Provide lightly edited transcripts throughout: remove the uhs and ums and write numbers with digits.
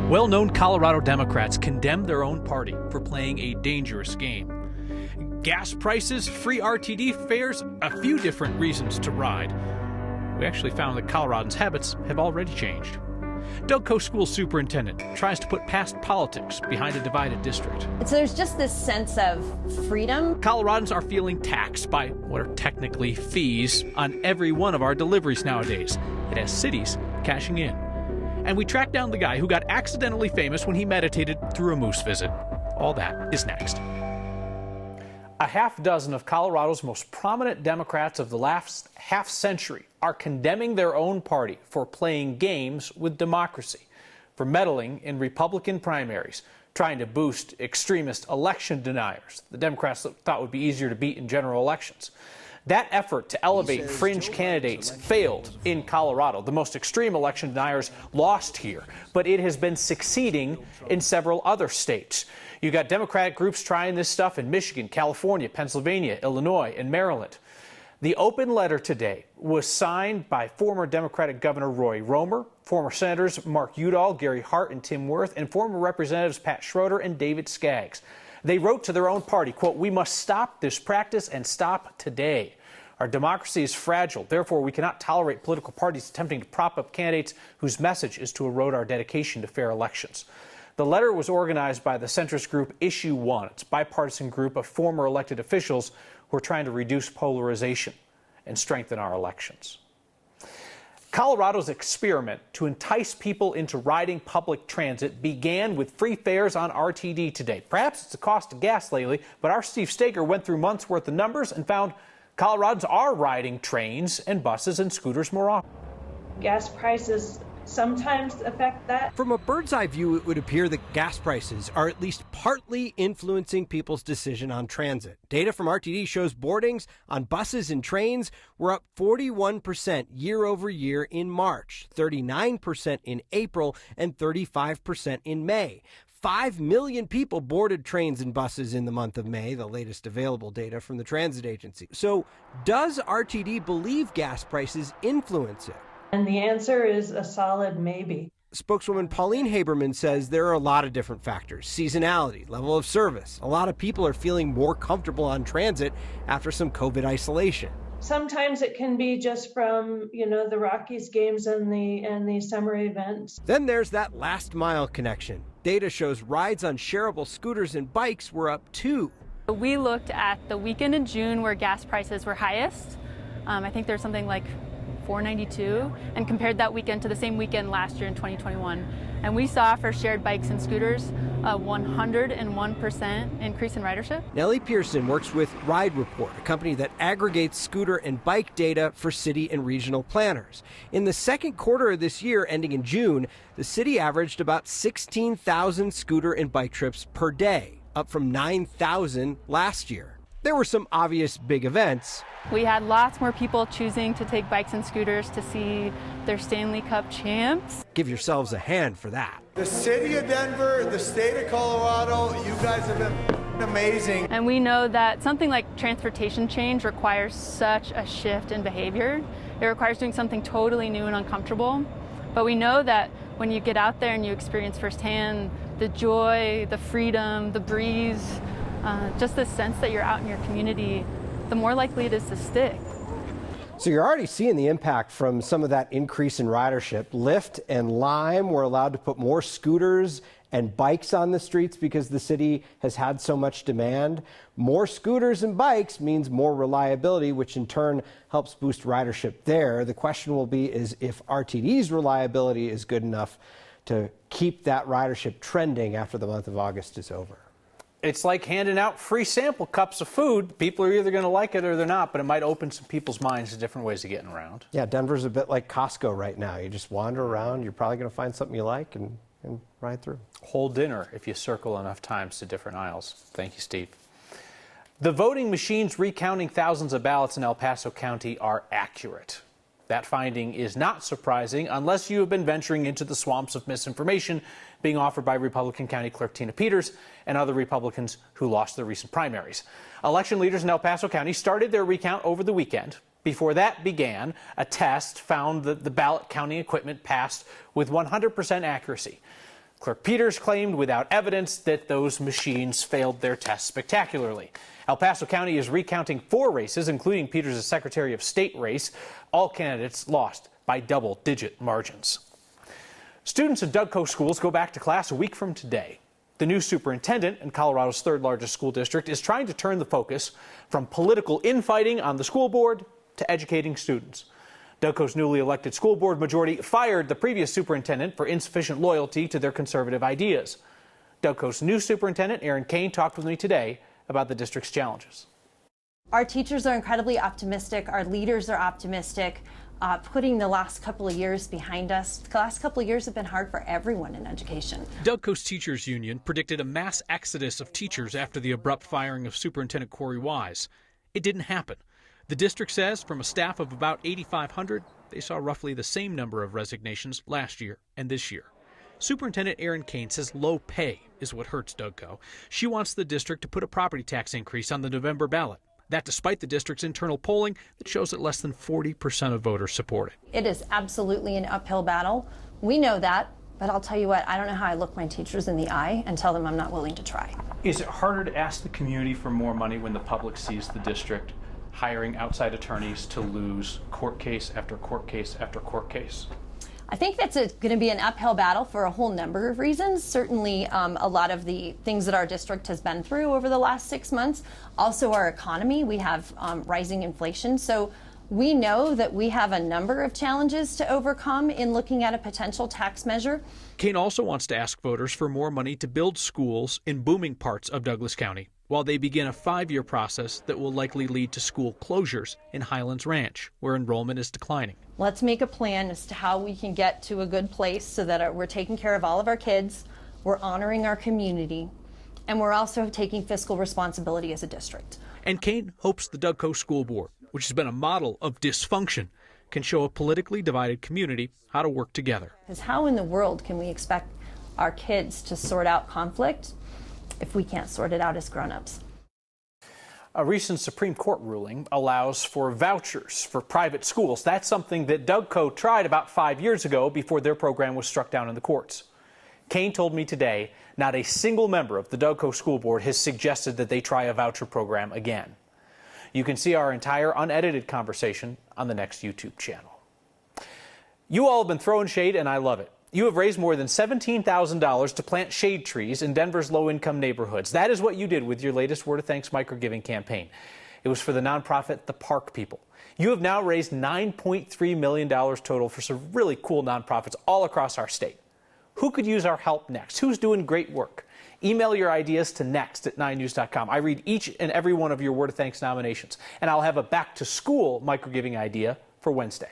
Well-known Colorado Democrats condemned their own party for playing a dangerous game. Gas prices, free RTD fares, a few different reasons to ride. We actually found that Coloradans' habits have already changed. DougCo Schools superintendent tries to put past politics behind a divided district. So there's just this sense of freedom. Coloradans are feeling taxed by what are technically fees on every one of our deliveries nowadays. It has cities cashing in. And we tracked down the guy who got accidentally famous when he meditated through a moose visit. All that is next. A half dozen of Colorado's most prominent Democrats of the last half century are condemning their own party for playing games with democracy, for meddling in Republican primaries, trying to boost extremist election deniers, the Democrats thought would be easier to beat in general elections. That effort to elevate fringe candidates failed in Colorado. The most extreme election deniers lost here, but it has been succeeding in several other states. You got Democratic groups trying this stuff in Michigan, California, Pennsylvania, Illinois, and Maryland. The open letter today was signed by former Democratic Governor Roy Romer, former Senators Mark Udall, Gary Hart, and Tim Wirth, and former Representatives Pat Schroeder and David Skaggs. They wrote to their own party, quote, "We must stop this practice and stop today. Our democracy is fragile. Therefore, we cannot tolerate political parties attempting to prop up candidates whose message is to erode our dedication to fair elections." The letter was organized by the centrist group Issue One. It's a bipartisan group of former elected officials who are trying to reduce polarization and strengthen our elections. Colorado's experiment to entice people into riding public transit began with free fares on RTD today. Perhaps it's the cost of gas lately, but our Steve Staker went through months' worth of numbers and found Coloradans are riding trains and buses and scooters more often. Gas prices sometimes affect that. From a bird's eye view, it would appear that gas prices are at least partly influencing people's decision on transit. Data from RTD shows boardings on buses and trains were up 41% year over year in March, 39% in April, and 35% in May. 5 million people boarded trains and buses in the month of May, the latest available data from the transit agency. So does RTD believe gas prices influence it? And the answer is a solid maybe. Spokeswoman Pauline Haberman says there are a lot of different factors: seasonality, level of service. A lot of people are feeling more comfortable on transit after some COVID isolation. Sometimes it can be just from, the Rockies games and the summer events. Then there's that last mile connection. Data shows rides on shareable scooters and bikes were up too. We looked at the weekend in June where gas prices were highest. I think there's something like $4.92, and compared that weekend to the same weekend last year in 2021. And we saw for shared bikes and scooters a 101% increase in ridership. Nellie Pearson works with Ride Report, a company that aggregates scooter and bike data for city and regional planners. In the second quarter of this year, ending in June, the city averaged about 16,000 scooter and bike trips per day, up from 9,000 last year. There were some obvious big events. We had lots more people choosing to take bikes and scooters to see their Stanley Cup champs. Give yourselves a hand for that. The city of Denver, the state of Colorado, you guys have been amazing. And we know that something like transportation change requires such a shift in behavior. It requires doing something totally new and uncomfortable. But we know that when you get out there and you experience firsthand the joy, the freedom, the breeze, just the sense that you're out in your community, the more likely it is to stick. So you're already seeing the impact from some of that increase in ridership. Lyft and Lime were allowed to put more scooters and bikes on the streets because the city has had so much demand. More scooters and bikes means more reliability, which in turn helps boost ridership there. The question will be is if RTD's reliability is good enough to keep that ridership trending after the month of August is over. It's like handing out free sample cups of food. People are either going to like it or they're not, but it might open some people's minds to different ways of getting around. Yeah, Denver's a bit like Costco right now. You just wander around, you're probably going to find something you like and ride through. Whole dinner if you circle enough times to different aisles. Thank you, Steve. The voting machines recounting thousands of ballots in El Paso County are accurate. That finding is not surprising unless you have been venturing into the swamps of misinformation being offered by Republican County Clerk Tina Peters and other Republicans who lost their recent primaries. Election leaders in El Paso County started their recount over the weekend. Before that began, a test found that the ballot counting equipment passed with 100% accuracy. Clerk Peters claimed without evidence that those machines failed their tests spectacularly. El Paso County is recounting 4 races, including Peters' Secretary of State race. All candidates lost by double-digit margins. Students at DougCo Schools go back to class a week from today. The new superintendent in Colorado's 3rd largest school district is trying to turn the focus from political infighting on the school board to educating students. DougCo's newly elected school board majority fired the previous superintendent for insufficient loyalty to their conservative ideas. DougCo's new superintendent, Erin Kane, talked with me today about the district's challenges. Our teachers are incredibly optimistic. Our leaders are optimistic. Putting the last couple of years behind us, the last couple of years have been hard for everyone in education. DougCo's Teachers Union predicted a mass exodus of teachers after the abrupt firing of Superintendent Corey Wise. It didn't happen. The district says from a staff of about 8,500, they saw roughly the same number of resignations last year and this year. Superintendent Erin Kane says low pay is what hurts DougCo. She wants the district to put a property tax increase on the November ballot. That despite the district's internal polling that shows that less than 40% of voters support it. It is absolutely an uphill battle. We know that, but I'll tell you what, I don't know how I look my teachers in the eye and tell them I'm not willing to try. Is it harder to ask the community for more money when the public sees the district hiring outside attorneys to lose court case after court case after court case? I think that's going to be an uphill battle for a whole number of reasons. Certainly a lot of the things that our district has been through over the last 6 months. Also our economy, we have rising inflation. So we know that we have a number of challenges to overcome in looking at a potential tax measure. Kane also wants to ask voters for more money to build schools in booming parts of Douglas County, while they begin a 5-year process that will likely lead to school closures in Highlands Ranch, where enrollment is declining. Let's make a plan as to how we can get to a good place so that we're taking care of all of our kids, we're honoring our community, and we're also taking fiscal responsibility as a district. And Kane hopes the DougCo School Board, which has been a model of dysfunction, can show a politically divided community how to work together. Because how in the world can we expect our kids to sort out conflict if we can't sort it out as grown-ups? A recent Supreme Court ruling allows for vouchers for private schools. That's something that DougCo tried about 5 years ago before their program was struck down in the courts. Kane told me today not a single member of the DougCo School Board has suggested that they try a voucher program again. You can see our entire unedited conversation on the next YouTube channel. You all have been throwing shade, and I love it. You have raised more than $17,000 to plant shade trees in Denver's low-income neighborhoods. That is what you did with your latest Word of Thanks microgiving campaign. It was for the nonprofit The Park People. You have now raised $9.3 million total for some really cool nonprofits all across our state. Who could use our help next? Who's doing great work? Email your ideas to next@9news.com. I read each and every one of your Word of Thanks nominations, and I'll have a back-to-school microgiving idea for Wednesday.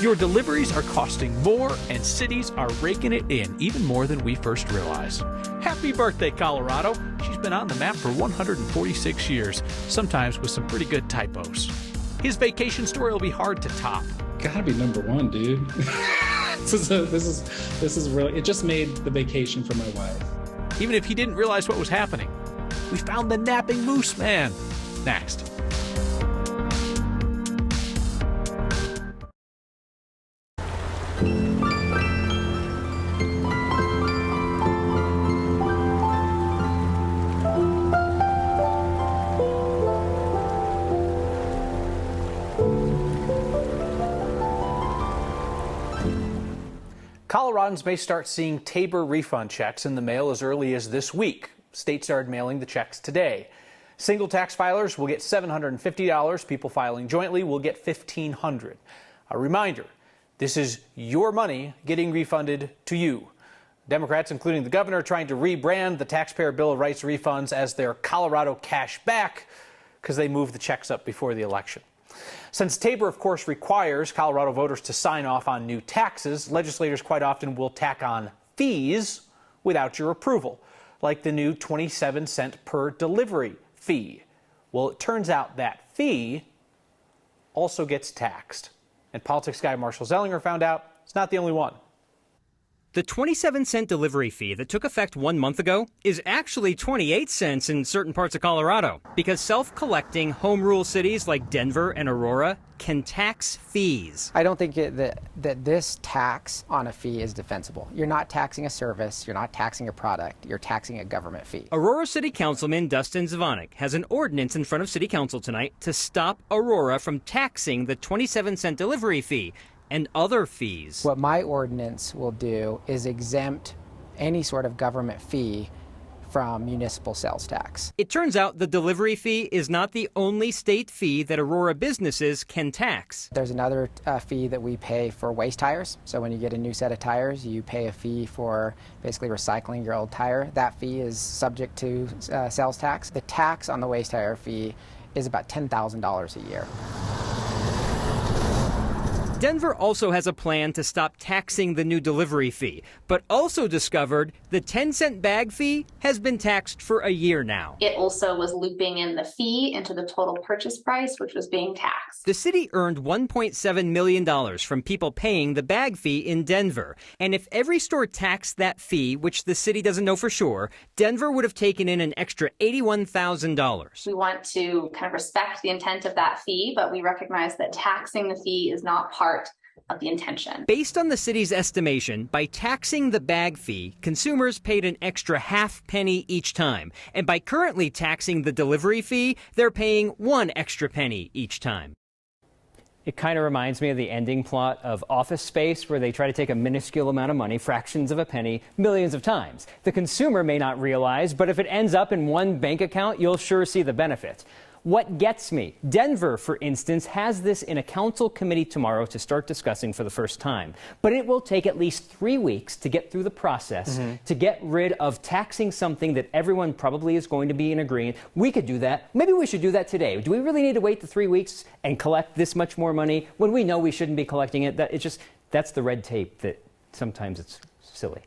Your deliveries are costing more, and cities are raking it in even more than we first realized. Happy birthday, Colorado! She's been on the map for 146 years, sometimes with some pretty good typos. His vacation story will be hard to top. Gotta be #1, dude. This is really, it just made the vacation for my wife. Even if he didn't realize what was happening. We found the napping moose man. Next. Coloradans may start seeing Tabor refund checks in the mail as early as this week. State started mailing the checks today. Single tax filers will get $750. People filing jointly will get $1,500. A reminder, this is your money getting refunded to you. Democrats, including the governor, trying to rebrand the Taxpayer Bill of Rights refunds as their Colorado cash back because they moved the checks up before the election. Since Tabor, of course, requires Colorado voters to sign off on new taxes, legislators quite often will tack on fees without your approval, like the new 27-cent per delivery fee. Well, it turns out that fee also gets taxed. And politics guy Marshall Zellinger found out it's not the only one. The 27-cent delivery fee that took effect 1 month ago is actually 28 cents in certain parts of Colorado because self-collecting home rule cities like Denver and Aurora can tax fees. I don't think that this tax on a fee is defensible. You're not taxing a service, you're not taxing a product, you're taxing a government fee. Aurora City Councilman Dustin Zvonek has an ordinance in front of City Council tonight to stop Aurora from taxing the 27-cent delivery fee and other fees. What my ordinance will do is exempt any sort of government fee from municipal sales tax. It turns out the delivery fee is not the only state fee that Aurora businesses can tax. There's another fee that we pay for waste tires. So when you get a new set of tires, you pay a fee for basically recycling your old tire. That fee is subject to sales tax. The tax on the waste tire fee is about $10,000 a year. Denver also has a plan to stop taxing the new delivery fee, but also discovered the 10-cent bag fee has been taxed for a year now. It also was looping in the fee into the total purchase price, which was being taxed. The city earned $1.7 million from people paying the bag fee in Denver. And if every store taxed that fee, which the city doesn't know for sure, Denver would have taken in an extra $81,000. We want to kind of respect the intent of that fee, but we recognize that taxing the fee is not part of the intention. Based on the city's estimation, by taxing the bag fee, consumers paid an extra half penny each time. And by currently taxing the delivery fee, they're paying 1 extra penny each time. It kind of reminds me of the ending plot of Office Space, where they try to take a minuscule amount of money, fractions of a penny, millions of times. The consumer may not realize, but if it ends up in one bank account, you'll sure see the benefit. What gets me? Denver, for instance, has this in a council committee tomorrow to start discussing for the first time. But it will take at least 3 weeks to get through the process to get rid of taxing something that everyone probably is going to be in agreement. We could do that. Maybe we should do that today. Do we really need to wait the 3 weeks and collect this much more money when we know we shouldn't be collecting it? That's the red tape that sometimes it's silly.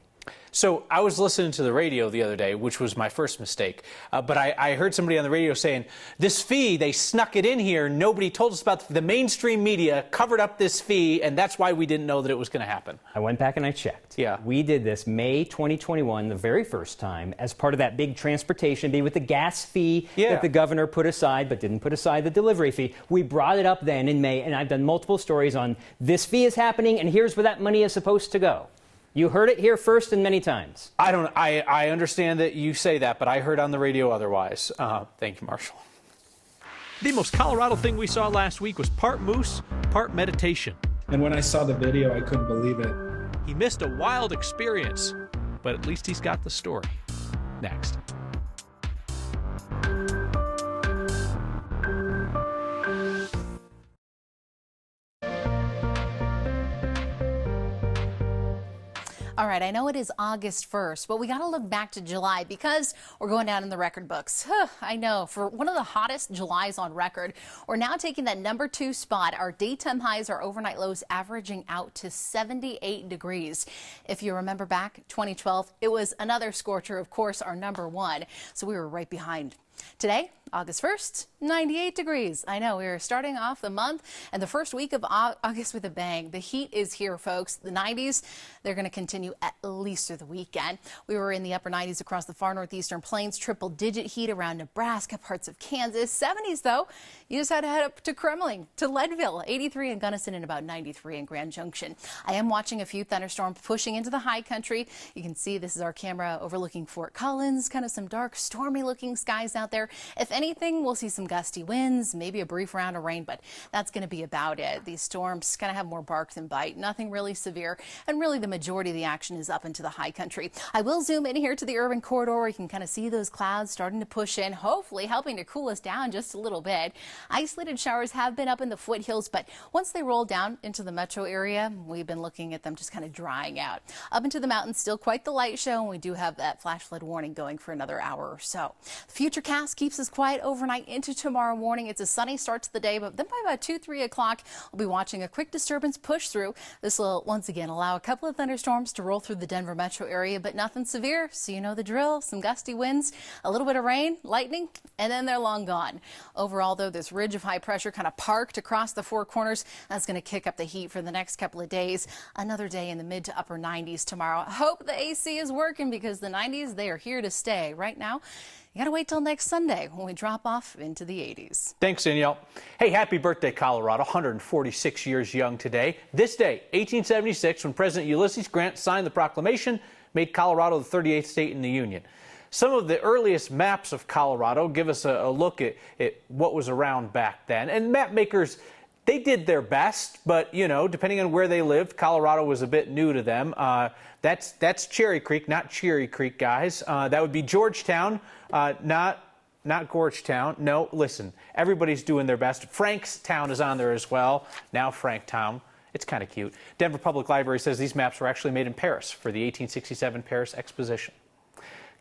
So I was listening to the radio the other day, which was my first mistake. But I heard somebody on the radio saying, this fee, they snuck it in here. Nobody told us about the mainstream media covered up this fee, and that's why we didn't know that it was going to happen. I went back and I checked. Yeah. We did this May 2021, the very first time, as part of that big transportation fee with the gas fee that the governor put aside, but didn't put aside the delivery fee. We brought it up then in May, and I've done multiple stories on this fee is happening, and here's where that money is supposed to go. You heard it here first and many times. I understand that you say that, but I heard on the radio otherwise. Thank you, Marshall. The most Colorado thing we saw last week was part moose, part meditation. And when I saw the video, I couldn't believe it. He missed a wild experience, but at least he's got the story. Next. All right, I know it is August 1st, but we got to look back to July because we're going down in the record books. I know, for one of the hottest Julys on record, we're now taking that #2 spot. Our daytime highs, our overnight lows averaging out to 78 degrees. If you remember back, 2012, it was another scorcher, of course, our #1. So we were right behind. Today, August 1st, 98 degrees. I know, we are starting off the month and the first week of August with a bang. The heat is here, folks. The 90s, they're going to continue at least through the weekend. We were in the upper 90s across the far northeastern plains, triple-digit heat around Nebraska, parts of Kansas. 70s, though, you just had to head up to Kremling, to Leadville, 83 in Gunnison and about 93 in Grand Junction. I am watching a few thunderstorms pushing into the high country. You can see this is our camera overlooking Fort Collins, kind of some dark, stormy-looking skies out there. If anything, we'll see some gusty winds, maybe a brief round of rain, but that's going to be about it. These storms kind of have more bark than bite, nothing really severe, and really the majority of the action is up into the high country. I will zoom in here to the urban corridor where you can kind of see those clouds starting to push in, hopefully helping to cool us down just a little bit. Isolated showers have been up in the foothills, but once they roll down into the metro area, we've been looking at them just kind of drying out. Up into the mountains, still quite the light show, and we do have that flash flood warning going for another hour or so. The futurecast overcast keeps us quiet overnight into tomorrow morning. It's a sunny start to the day, but then by about 2-3 o'clock, we'll be watching a quick disturbance push through. This will once again allow a couple of thunderstorms to roll through the Denver metro area, but nothing severe, so you know the drill. Some gusty winds, a little bit of rain, lightning, and then they're long gone. Overall, though, this ridge of high pressure kind of parked across the Four Corners. That's going to kick up the heat for the next couple of days. Another day in the mid to upper 90s tomorrow. I hope the AC is working because the 90s, they are here to stay. Right now, you got to wait till next Sunday when we drop off into the 80s. Thanks, Danielle. Hey, happy birthday, Colorado. 146 years young today. This day, 1876, when President Ulysses Grant signed the proclamation, made Colorado the 38th state in the Union. Some of the earliest maps of Colorado give us a look at what was around back then. And map makers, they did their best, but, you know, depending on where they lived, Colorado was a bit new to them. That's Cherry Creek, not Cherry Creek, guys. That would be Georgetown, not Gorgetown. No, listen, everybody's doing their best. Frankstown is on there as well. Now Franktown. It's kind of cute. Denver Public Library says these maps were actually made in Paris for the 1867 Paris Exposition.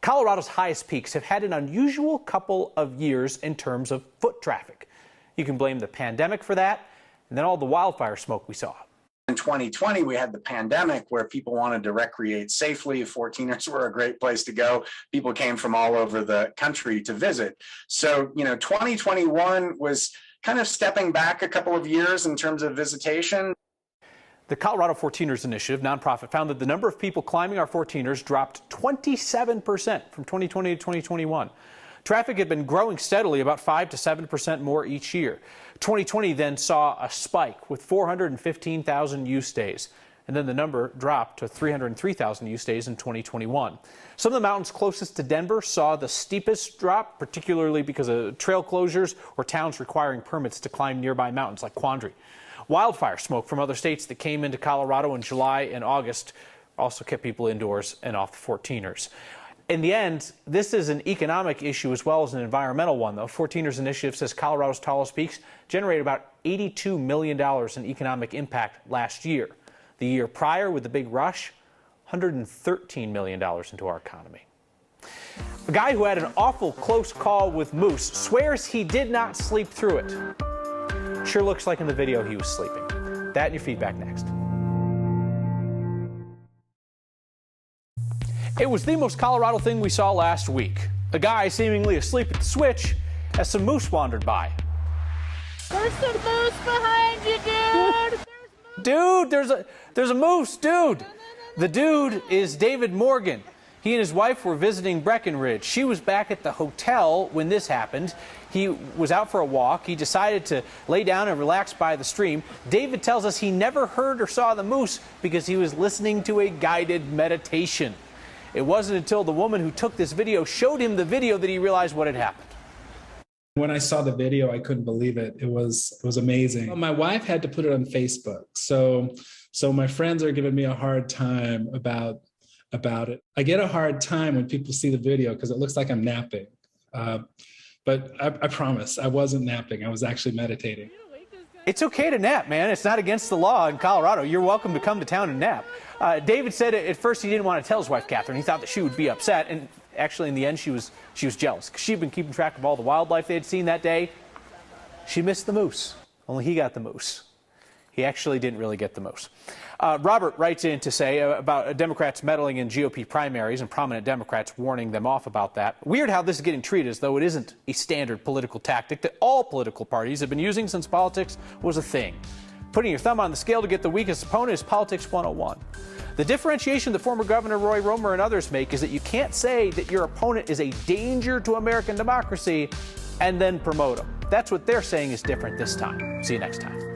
Colorado's highest peaks have had an unusual couple of years in terms of foot traffic. You can blame the pandemic for that, and then all the wildfire smoke we saw. In 2020, we had the pandemic where people wanted to recreate safely. 14ers were a great place to go. People came from all over the country to visit. So, 2021 was kind of stepping back a couple of years in terms of visitation. The Colorado 14ers Initiative, nonprofit, found that the number of people climbing our 14ers dropped 27% from 2020 to 2021. Traffic had been growing steadily, about 5 to 7% more each year. 2020 then saw a spike with 415,000 use days, and then the number dropped to 303,000 use days in 2021. Some of the mountains closest to Denver saw the steepest drop, particularly because of trail closures or towns requiring permits to climb nearby mountains like Quandary. Wildfire smoke from other states that came into Colorado in July and August also kept people indoors and off the 14ers. In the end, this is an economic issue as well as an environmental one, though. 14ers Initiative says Colorado's tallest peaks generated about $82 million in economic impact last year. The year prior, with the big rush, $113 million into our economy. A guy who had an awful close call with moose swears he did not sleep through it. Sure looks like in the video he was sleeping. That and your feedback next. It was the most Colorado thing we saw last week. A guy seemingly asleep at the switch as some moose wandered by. There's some moose behind you, dude! Dude, there's a moose, dude! The dude is David Morgan. He and his wife were visiting Breckenridge. She was back at the hotel when this happened. He was out for a walk. He decided to lay down and relax by the stream. David tells us he never heard or saw the moose because he was listening to a guided meditation. It wasn't until the woman who took this video showed him the video that he realized what had happened. When I saw the video, I couldn't believe it. It was amazing. My wife had to put it on Facebook. So my friends are giving me a hard time about it. I get a hard time when people see the video because it looks like I'm napping. But I promise I wasn't napping. I was actually meditating. It's okay to nap, man. It's not against the law in Colorado. You're welcome to come to town and nap. David said at first he didn't want to tell his wife, Catherine. He thought that she would be upset. And actually, in the end, she was jealous because she'd been keeping track of all the wildlife they had seen that day. She missed the moose. Only he got the moose. He actually didn't really get the moose. Robert writes in to say about Democrats meddling in GOP primaries and prominent Democrats warning them off about that. Weird how this is getting treated as though it isn't a standard political tactic that all political parties have been using since politics was a thing. Putting your thumb on the scale to get the weakest opponent is politics 101. The differentiation that former Governor Roy Romer and others make is that you can't say that your opponent is a danger to American democracy and then promote him. That's what they're saying is different this time. See you next time.